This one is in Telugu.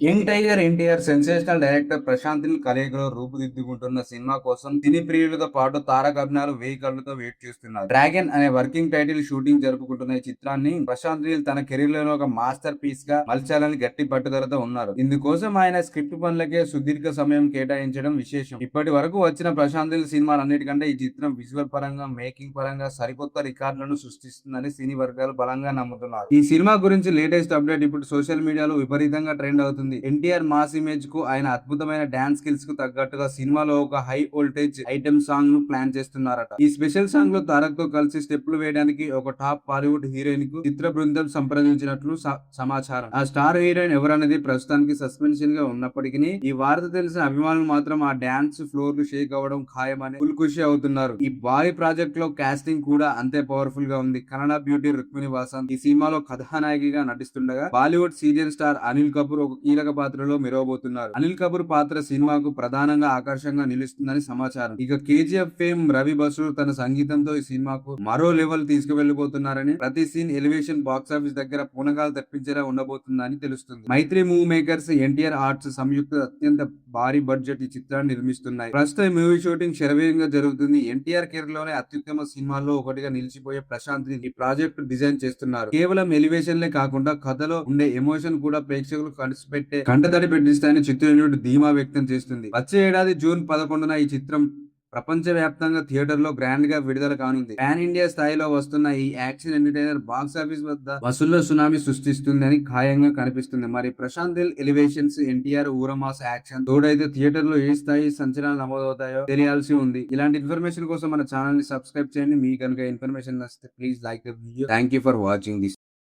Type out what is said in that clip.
Young tiger NTR sensational director Prashanth Neel కలయికలో రూపుదిద్దుకుంటున్న సినిమా కోసం సినీ ప్రియులతో పాటు తారక అభిమానులు వేయి కళ్ళతో వెయిట్ చేస్తున్నారు. డ్రాగన్ అనే వర్కింగ్ టైటిల్ షూటింగ్ జరుపుకుంటున్న ఈ చిత్రాన్ని ప్రశాంత్ నీల్ తన కెరీర్ లో ఒక మాస్టర్ పీస్ గా మలచాలని గట్టి పట్టుదలతో ఉన్నారు. ఇందుకోసం ఆయన స్క్రిప్ట్ పనులకే సుదీర్ఘ సమయం కేటాయించడం విశేషం. ఇప్పటి వరకు వచ్చిన ప్రశాంత్ నీల్ సినిమాలన్నిటికంటే ఈ చిత్రం విజువల్ పరంగా, మేకింగ్ పరంగా సరికొత్త రికార్డులను సృష్టిస్తుందని సినీ వర్గాలు బలంగా నమ్ముతున్నారు. ఈ సినిమా గురించి లేటెస్ట్ అప్డేట్ ఇప్పుడు సోషల్ మీడియాలో విపరీతంగా ట్రెండ్ అవుతుంది. ఎన్టీఆర్ మాస్ ఇమేజ్ కు ఆయన అద్భుతమైన డాన్స్ స్కిల్స్ కు తగ్గట్టుగా సినిమాలో ఒక హై వోల్టేజ్ ఐటెం సాంగ్ ను ప్లాన్ చేస్తున్నారట. ఈ స్పెషల్ సాంగ్ లో తారక్ తో కలిసి స్టెప్పులు వేయడానికి ఒక టాప్ బాలీవుడ్ హీరోయిన్ కు చిత్ర బృందం సంప్రదించినట్లు సమాచారం. ఆ స్టార్ హీరోయిన్ ఎవరనేది ప్రస్తుతానికి సస్పెన్షన్ గా ఉన్నప్పటికీ ఈ వార్త తెలిసిన అభిమానులు మాత్రం ఆ డాన్స్ ఫ్లోర్లు షేక్ అవ్వడం ఖాయమని ఫుల్ ఖుషి అవుతున్నారు. ఈ భారీ ప్రాజెక్ట్ లో కాస్టింగ్ కూడా అంతే పవర్ఫుల్ గా ఉంది. కన్నడ బ్యూటీ రుక్మిణి వాసంత్ ఈ సినిమాలో కథానాయకిగా నటిస్తుండగా బాలీవుడ్ సీరియల్ స్టార్ అనిల్ కపూర్ ఒక కీలక పాత్రలో మెరవబోతున్నారు. అనిల్ కపూర్ పాత్ర సినిమాకు ప్రధానంగా ఆకర్షంగా నిలుస్తుందని సమాచారం. ఇక కేజీఎఫ్ ఫేమ్ రవి బసు తన సంగీతంతో ఈ సినిమాకు మరో లెవెల్ తీసుకువెళ్లబోతున్నారని, ప్రతి సీన్ ఎలివేషన్ బాక్సాఫీస్ దగ్గర పూనకాలు తెప్పించేలా ఉండబోతుందని తెలుస్తుంది. మైత్రి మూవీ మేకర్స్, ఎన్టీఆర్ ఆర్ట్స్ సంయుక్త అత్యంత భారీ బడ్జెట్ ఈ చిత్రాన్ని నిర్మిస్తున్నాయి. ప్రస్తుతం ఈ మూవీ షూటింగ్ శరవేగంగా జరుగుతుంది. ఎన్టీఆర్ కెరీర్ లోనే అత్యుత్తమ సినిమాల్లో ఒకటిగా నిలిచిపోయే ప్రశాంత్ ని ఈ ప్రాజెక్ట్ డిజైన్ చేస్తున్నారు. కేవలం ఎలివేషన్లే కాకుండా కథలో ఉండే ఎమోషన్ కూడా ప్రేక్షకులు కలిసిపెట్టే కంటతడి పెట్టిస్తాయని చిత్ర యూనిట్ ధీమా వ్యక్తం చేస్తుంది. వచ్చే ఏడాది జూన్ 11న ఈ చిత్రం ప్రపంచ వ్యాప్తంగా థియేటర్ లో గ్రాండ్ గా విడుదల కానుంది. పాన్ ఇండియా స్థాయిలో వస్తున్న ఈ యాక్షన్ ఎంటర్టైనర్ బాక్స్ ఆఫీస్ వద్ద వసూళ్ల సునామీ సృష్టిస్తుంది అని ఖాయంగా కనిపిస్తుంది. మరి ప్రశాంత్ నీల్ ఎలివేషన్స్, ఎన్టీఆర్ ఊరమాస్ యాక్షన్ తోడైతే థియేటర్ లో ఏ స్థాయి సంచలనాలు నమోదవుతాయో తెలియాల్సి ఉంది. ఇలాంటి ఇన్ఫర్మేషన్ కోసం మన ఛానల్ ని సబ్స్క్రైబ్ చేయండి. మీ కనుక ఇన్ఫర్మేషన్ నచ్చితే please like the video. Thank you for watching this.